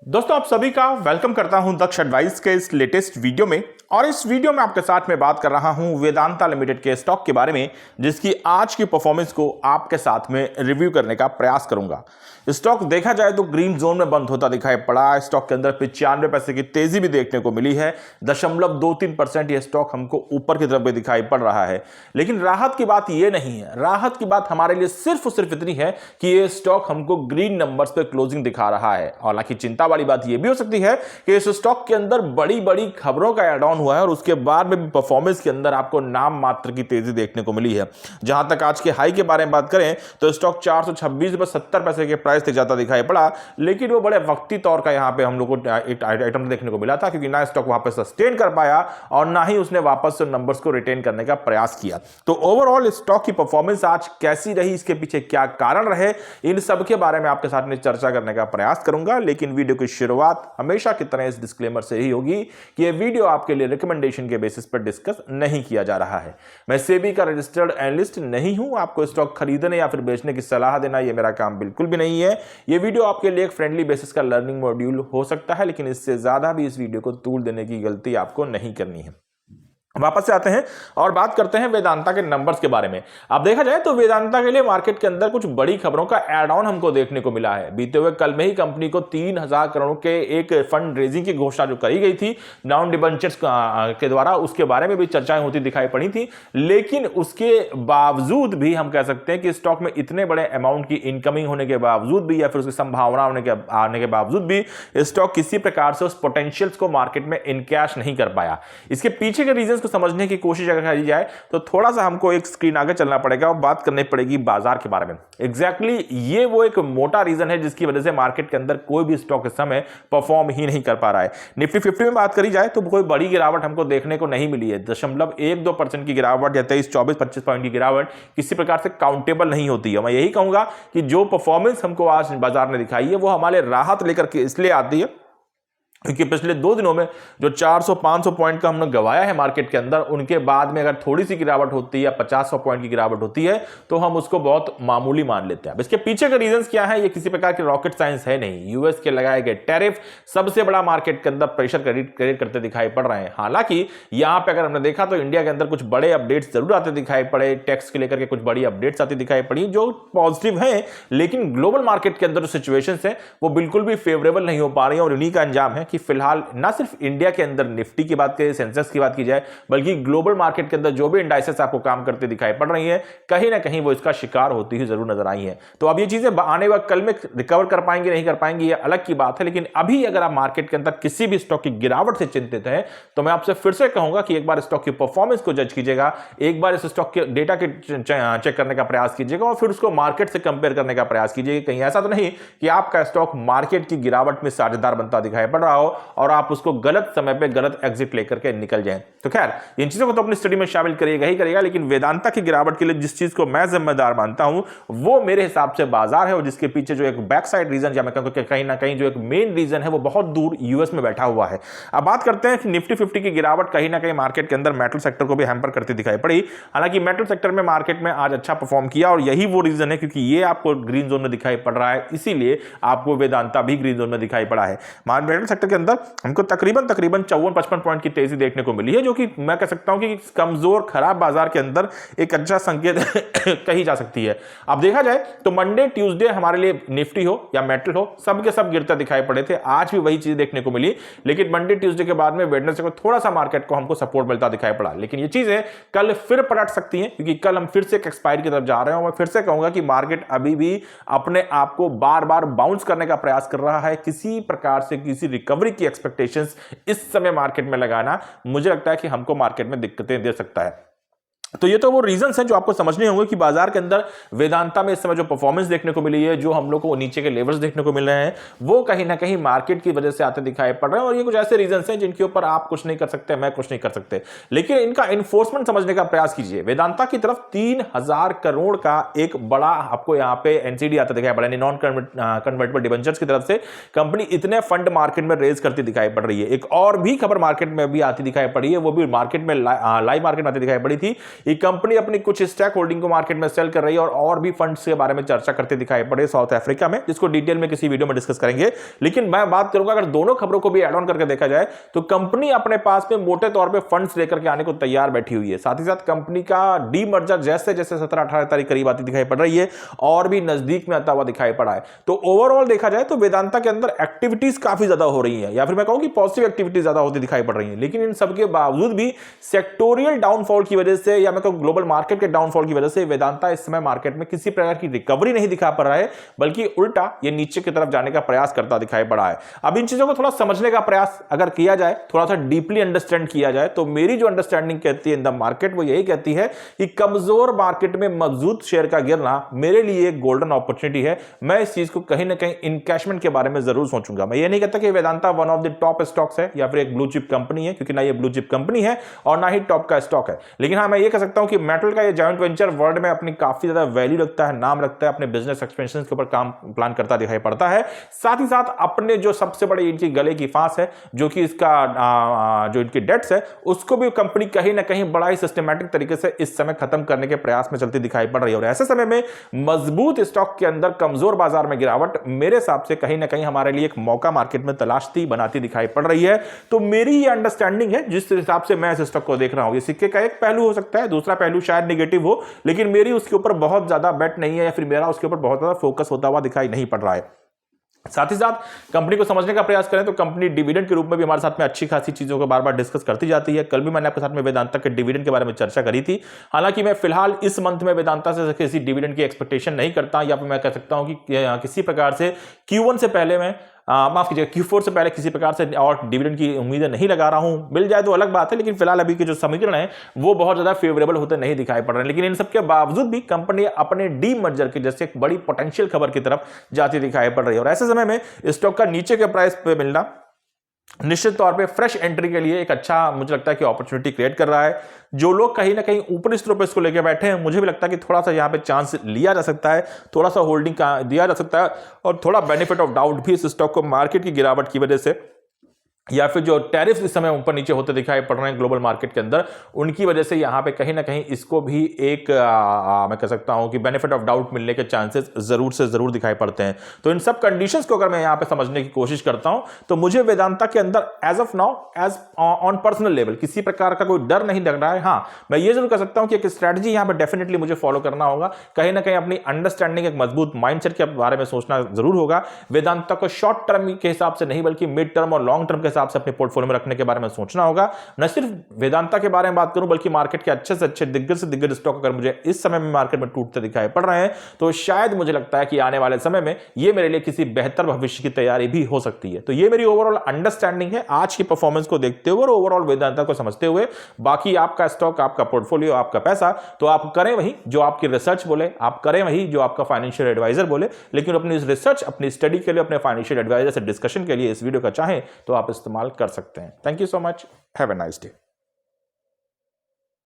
दोस्तों आप सभी का वेलकम करता हूं दक्ष एडवाइस के इस लेटेस्ट वीडियो में। और इस वीडियो में आपके साथ में बात कर रहा हूं वेदांता लिमिटेड के स्टॉक के बारे में, जिसकी आज की परफॉर्मेंस को आपके साथ में रिव्यू करने का प्रयास करूंगा। स्टॉक देखा जाए तो ग्रीन जोन में बंद होता दिखाई पड़ा। स्टॉक के अंदर 95 पैसे की तेजी भी देखने को मिली है। 0.23% यह स्टॉक हमको ऊपर की तरफ भी दिखाई पड़ रहा है। लेकिन राहत की बात यह नहीं है, राहत की बात हमारे लिए सिर्फ और सिर्फ इतनी है कि यह स्टॉक हमको ग्रीन नंबर्स पे क्लोजिंग दिखा रहा है। हालांकि चिंता वाली बात यह भी हो सकती है कि इस स्टॉक के अंदर बड़ी बड़ी खबरों का एड ऑन हुआ है और उसके बाद में परफॉर्मेंस के अंदर आपको नाम मात्र की तेजी देखने को मिली है। जहां तक आज के हाई के बारे में बात करें तो स्टॉक 426.70 के प्राइस तक जाता दिखाई पड़ा, लेकिन वो बड़े वक्ती तौर का यहां पे हम लोग को एक आइटम देखने को मिला था, क्योंकि ना स्टॉक वहां पे सस्टेन कर पाया और ना ही उसने वापस से नंबर्स को रिटेन करने का प्रयास किया। तो ओवरऑल स्टॉक की परफॉर्मेंस आज कैसी रही, इसके पीछे क्या कारण रहे, इन सब के बारे में आपके साथ में चर्चा करने का प्रयास करूंगा। लेकिन वीडियो की शुरुआत हमेशा की तरह इस डिस्क्लेमर से ही होगी कि यह वीडियो आपके लिए रिकमेंडेशन के बेसिस पर डिस्कस नहीं किया जा रहा है। मैं सेबी का रजिस्टर्ड एनालिस्ट नहीं हूं। आपको स्टॉक खरीदने या फिर बेचने की सलाह देना यह मेरा काम बिल्कुल भी नहीं है। यह वीडियो आपके लिए एक फ्रेंडली बेसिस का लर्निंग मॉड्यूल हो सकता है, लेकिन इससे ज्यादा भी इस वीडियो को तूल देने की गलती आपको नहीं करनी है। वापस से आते हैं और बात करते हैं वेदांता के नंबर्स के बारे में। अब देखा जाए तो वेदांता के लिए मार्केट के अंदर कुछ बड़ी खबरों का एड ऑन हमको देखने को मिला है। बीते हुए कल में ही कंपनी को 3000 करोड़ के एक फंड रेजिंग की घोषणा जो करी गई थी नॉन डिबेंचर्स के द्वारा, उसके बारे में भी चर्चाएं होती दिखाई पड़ी थी। लेकिन उसके बावजूद भी हम कह सकते हैं कि स्टॉक में इतने बड़े अमाउंट की इनकमिंग होने के बावजूद भी या फिर उसकी संभावना आने के बावजूद भी स्टॉक किसी प्रकार से उस पोटेंशियल्स को मार्केट में इनकैश नहीं कर पाया। इसके पीछे के रीजन को समझने की कोशिश अगर करी जाए तो थोड़ा सा हमको एक स्क्रीन आगे चलना पड़ेगा और बात करनी पड़ेगी बाजार के बारे में। एग्जैक्टली ये वो एक मोटा रीजन है जिसकी वजह से मार्केट के अंदर कोई भी स्टॉक इस समय परफॉर्म ही नहीं कर पा रहा है। निफ्टी 50 में बात करी जाए तो कोई बड़ी गिरावट हमको देखने को नहीं मिली है। 0.12% की गिरावट या 23-24-25 पॉइंट की गिरावट किसी प्रकार से काउंटेबल नहीं होती है। मैं यही कहूंगा कि जो परफॉर्मेंस हमको आज बाजार ने दिखाई है वो हमारे राहत लेकर के इसलिए आती है क्योंकि पिछले 2 दिनों में जो 400-500 पॉइंट का हमने गवाया है मार्केट के अंदर, उनके बाद में अगर थोड़ी सी गिरावट होती है या 50-100 पॉइंट की गिरावट होती है तो हम उसको बहुत मामूली मान लेते हैं। अब इसके पीछे के रीजंस क्या है, ये किसी प्रकार की रॉकेट साइंस है नहीं। यूएस के लगाए गए टैरिफ सबसे बड़ा मार्केट के अंदर प्रेशर क्रिएट करते दिखाई पड़ रहे हैं। हालांकि यहां पर अगर हमने देखा तो इंडिया के अंदर कुछ बड़े अपडेट्स जरूर आते दिखाई पड़े, टैक्स के लेकर के कुछ बड़ी अपडेट्स आती दिखाई पड़ी जो पॉजिटिव है, लेकिन ग्लोबल मार्केट के अंदर जो सिचुएशन है वो बिल्कुल भी फेवरेबल नहीं हो पा रही है। और उन्हीं का अंजाम है कि फिलहाल ना सिर्फ इंडिया के अंदर निफ्टी की बात करें, सेंसेक्स की बात की जाए, बल्कि ग्लोबल मार्केट के अंदर जो भी इंडाइसेस आपको काम करते दिखाई पड़ रही है, कहीं ना कहीं वो इसका शिकार होती ही जरूर नजर आई है। तो अब ये चीजें आने वाले कल में रिकवर कर पाएंगे नहीं कर पाएंगे ये अलग की बात है। लेकिन अभी अगर आप मार्केट के अंदर किसी भी स्टॉक की गिरावट से चिंतित हैं तो मैं आपसे फिर से कहूंगा कि एक बार स्टॉक की परफॉर्मेंस को जज कीजिएगा, एक बार इस स्टॉक के डेटा के चेक करने का प्रयास कीजिएगा और फिर उसको मार्केट से कंपेयर करने का प्रयास कीजिएगा। कहीं ऐसा तो नहीं कि आपका स्टॉक मार्केट की गिरावट में साझेदार बनता दिखाई पड़ रहा हो और आप उसको गलत समय पे गलत एग्जिट लेकर के निकल जाएं। तो खैर इन चीजों को तो अपनी स्टडी में शामिल करिएगा ही करिएगा, लेकिन वेदांता की गिरावट के लिए जिस चीज को मैं जिम्मेदार मानता हूं वो मेरे हिसाब से बाजार है, और जिसके पीछे जो एक बैक साइड रीजन या मैं कहूं कहीं ना कहीं जो एक मेन रीजन है वो बहुत दूर यूएस में बैठा हुआ है। अब बात करते हैं कि निफ्टी 50 की गिरावट कहीं ना कहीं मार्केट के अंदर मेटल सेक्टर को भी हैम्पर करती दिखाई पड़ी। हालांकि मेटल सेक्टर में मार्केट में आज अच्छा परफॉर्म किया और यही वो रीजन है क्योंकि ये आपको ग्रीन जोन में दिखाई पड़ रहा है, इसीलिए आपको वेदांता भी ग्रीन जोन में दिखाई पड़ा है। मेटल सेक्टर के अंदर हमको तकरीबन 54-55 पॉइंट की तेजी देखने को मिली है, जो कि मैं कह सकता हूं कि कमजोर खराब बाजार के अंदर एक अच्छा संकेत कही जा सकती है। अब देखा जाए तो मंडे ट्यूसडे हमारे लिए निफ्टी हो या मेटल हो सब के सब गिरते दिखाई पड़े थे। आज भी वही चीज देखने को मिली, लेकिन मंडे ट्यूसडे के बाद में वेडनेसडे को थोड़ा सा मार्केट को हमको सपोर्ट मिलता दिखाई पड़ा। लेकिन ये चीजें कल फिर पलट सकती हैं क्योंकि कल हम फिर से एक एक्सपायरी की तरफ जा रहे हैं। और मैं फिर से कहूंगा कि मार्केट अभी भी अपने आप को बार बार बाउंस करने का प्रयास कर रहा है। किसी प्रकार से किसी रिकवरी की एक्सपेक्टेशंस इस समय मार्केट में लगाना मुझे लगता है कि हमको मार्केट में दिक्कतें दे सकता है। तो ये तो वो रीजंस हैं जो आपको समझने होंगे कि बाजार के अंदर वेदांता में इस समय जो परफॉर्मेंस देखने को मिली है, जो हम लोग को नीचे के लेवल्स देखने को मिल रहे हैं, वो कहीं ना कहीं मार्केट की वजह से आते दिखाई पड़ रहे हैं। और ये कुछ ऐसे रीजंस हैं जिनके ऊपर आप कुछ नहीं कर सकते, मैं कुछ नहीं कर सकते, लेकिन इनका इन्फोर्समेंट समझने का प्रयास कीजिए। वेदांता की तरफ 3000 करोड़ का एक बड़ा आपको यहाँ पे एनसीडी आता दिखाई पड़ा, नॉन कन्वर्टेबल डिबेंचर्स की तरफ से कंपनी इतने फंड मार्केट में रेज करती दिखाई पड़ रही है। एक और भी खबर मार्केट में भी आती दिखाई पड़ी है, वो भी मार्केट में लाइव मार्केट में आती दिखाई पड़ी थी ये कंपनी अपनी कुछ स्टॉक होल्डिंग को मार्केट में सेल कर रही है और भी फंड्स के बारे में चर्चा करते दिखाई पड़े साउथ अफ्रीका में, जिसको डिटेल में किसी वीडियो में डिस्कस करेंगे। लेकिन मैं बात करूंगा अगर दोनों खबरों को भी ऐड ऑन करके देखा जाए तो कंपनी अपने पास में मोटे तौर पे फंड्स लेकर के आने को तैयार बैठी हुई है। साथ ही साथ कंपनी का डीमर्जर जैसे जैसे 17-18 तारीख करीब आती दिखाई पड़ रही है और भी नजदीक में आता हुआ दिखाई पड़ा है। तो ओवरऑल देखा जाए तो वेदांता के अंदर एक्टिविटीज काफी ज्यादा हो रही है, या फिर मैं कहूं कि पॉजिटिव एक्टिविटीज ज्यादा होती दिखाई पड़ रही है। लेकिन इन सबके बावजूद भी सेक्टोरियल डाउनफॉल की वजह से या मैं कहूं ग्लोबल मार्केट के डाउनफॉल की वजह से वेदांता इस समय मार्केट में किसी प्रकार की रिकवरी नहीं दिखा पड़ रहा है, बल्कि उल्टा ये नीचे की तरफ जाने का प्रयास करता दिखाई पड़ा है। अब इन चीजों को थोड़ा समझने का प्रयास अगर किया जाए, थोड़ा सा डीपली अंडरस्टैंड किया जाए, तो मेरी जो अंडरस्टैंडिंग कहती है इन द मार्केट वो यही कहती है कि कमजोर मार्केट में मजबूत शेयर का गिरना मेरे लिए एक गोल्डन अपॉर्चुनिटी है। मैं इस चीज को कहीं ना कहीं इनकैशमेंट के बारे में जरूर सोचूंगा। मैं ये नहीं कहता कि Vedanta one of the top stocks है या फिर एक ब्लू चिप कंपनी है, क्योंकि ना ये ब्लू चिप कंपनी है और ना ही टॉप का स्टॉक है। लेकिन हाँ, मैं ये कह सकता हूं कि मेटल का ये जॉइंट वेंचर वर्ल्ड में अपनी काफी ज्यादा वैल्यू रखता है, नाम रखता है, अपने बिजनेस एक्सपेंशन के ऊपर काम प्लान करता दिखाई पड़ता है। साथ ही साथ अपने जो सबसे बड़े इनकी गले की फांस है, जो कि इसका जो इनकी डेट्स है, उसको भी कंपनी कहीं ना कहीं बड़ा ही सिस्टमैटिक तरीके से इस समय खत्म करने के प्रयास में चलती दिखाई पड़ रही है। और ऐसे समय में मजबूत स्टॉक के अंदर कमजोर बाजार में गिरावट मेरे हिसाब से कहीं ना कहीं हमारे लिए एक मौका मार्केट में तलाशती बनाती दिखाई पड़ रही है। तो मेरी ये अंडरस्टैंडिंग है जिस हिसाब से मैं इस स्टॉक को देख रहा हूं। ये सिक्के का एक पहलू हो सकता है, दूसरा पहलू शायद नेगेटिव हो, लेकिन मेरी उसके ऊपर बहुत ज्यादा बेट नहीं है या फिर मेरा उसके ऊपर बहुत ज्यादा फोकस होता हुआ दिखाई नहीं पड़ रहा है। साथ ही साथ कंपनी को समझने का प्रयास करें तो कंपनी डिविडेंड के रूप में भी हमारे साथ में अच्छी खासी चीजों को बार बार डिस्कस करती जाती है। कल भी मैंने आपके साथ में वेदांता के डिविडेंड के बारे में चर्चा करी थी। हालांकि मैं फिलहाल इस मंथ में वेदांता से किसी डिविडेंड की एक्सपेक्टेशन नहीं करता, या फिर मैं कह सकता हूं कि किसी प्रकार से Q1 से पहले मैं माफ कीजिएगा Q4 से पहले किसी प्रकार से और डिविडेंड की उम्मीदें नहीं लगा रहा हूं। मिल जाए तो अलग बात है, लेकिन फिलहाल अभी के जो समीकरण है वो बहुत ज्यादा फेवरेबल होते नहीं दिखाई पड़ रहे हैं। लेकिन इन सबके बावजूद भी कंपनी अपने डीमर्जर के जैसे एक बड़ी पोटेंशियल खबर की तरफ जाती दिखाई पड़ रही है। और ऐसे समय में स्टॉक का नीचे के प्राइस पे मिलना निश्चित तौर पे फ्रेश एंट्री के लिए एक अच्छा मुझे लगता है कि अपॉर्चुनिटी क्रिएट कर रहा है। जो लोग कहीं ना कहीं ऊपरी स्तरों पे इसको लेकर बैठे हैं, मुझे भी लगता है कि थोड़ा सा यहां पे चांस लिया जा सकता है, थोड़ा सा होल्डिंग का दिया जा सकता है और थोड़ा बेनिफिट ऑफ डाउट भी इस स्टॉक को मार्केट की गिरावट की वजह से या फिर जो टैरिफ इस समय ऊपर नीचे होते दिखाई पड़ रहे हैं ग्लोबल मार्केट के अंदर, उनकी वजह से यहां पे कहीं ना कहीं इसको भी एक मैं कह सकता हूं कि बेनिफिट ऑफ डाउट मिलने के चांसेस जरूर से जरूर दिखाई पड़ते हैं। तो इन सब कंडीशंस को अगर मैं यहां पे समझने की कोशिश करता हूं तो मुझे वेदांता के अंदर as of now as on personal level किसी प्रकार का कोई डर नहीं लग रहा है। हाँ, मैं ये जरूर कह सकता हूं कि एक स्ट्रैटेजी यहां पर डेफिनेटली मुझे फॉलो करना होगा। कहीं ना कहीं अपनी अंडरस्टैंडिंग एक मजबूत माइंडसेट के बारे में सोचना जरूर होगा। वेदांता को शॉर्ट टर्म के हिसाब से नहीं बल्कि मिड टर्म और लॉन्ग टर्म के हिसाब से अपने पोर्टफोलियो रखने के बारे में सोचना होगा। न सिर्फ वेदांता के बारे में बात करूं बल्कि मार्केट के अच्छे से अच्छे दिग्गज से दिग्गज स्टॉक अगर मुझे इस समय में मार्केट में टूटते दिखाई पड़ रहे हैं तो शायद मुझे लगता है कि आने वाले समय में ये मेरे लिए किसी बेहतर भविष्य की तैयारी भी हो सकती है। तो ये मेरी ओवरऑल अंडरस्टैंडिंग है आज की परफॉर्मेंस को देखते हुए और ओवरऑल वेदांता को समझते हुए। बाकी आपका स्टॉक, आपका पोर्टफोलियो, आपका पैसा, तो आप करें वही जो आपकी रिसर्च बोले, आप करें वही जो आपका फाइनेंशियल एडवाइजर बोले। लेकिन अपनी रिसर्च, अपनी स्टडी के लिए, अपने फाइनेंशियल एडवाइजर से डिस्कशन के लिए इस वीडियो का चाहें तो आप इस्तेमाल कर सकते हैं। Thank you so much. Have a nice day.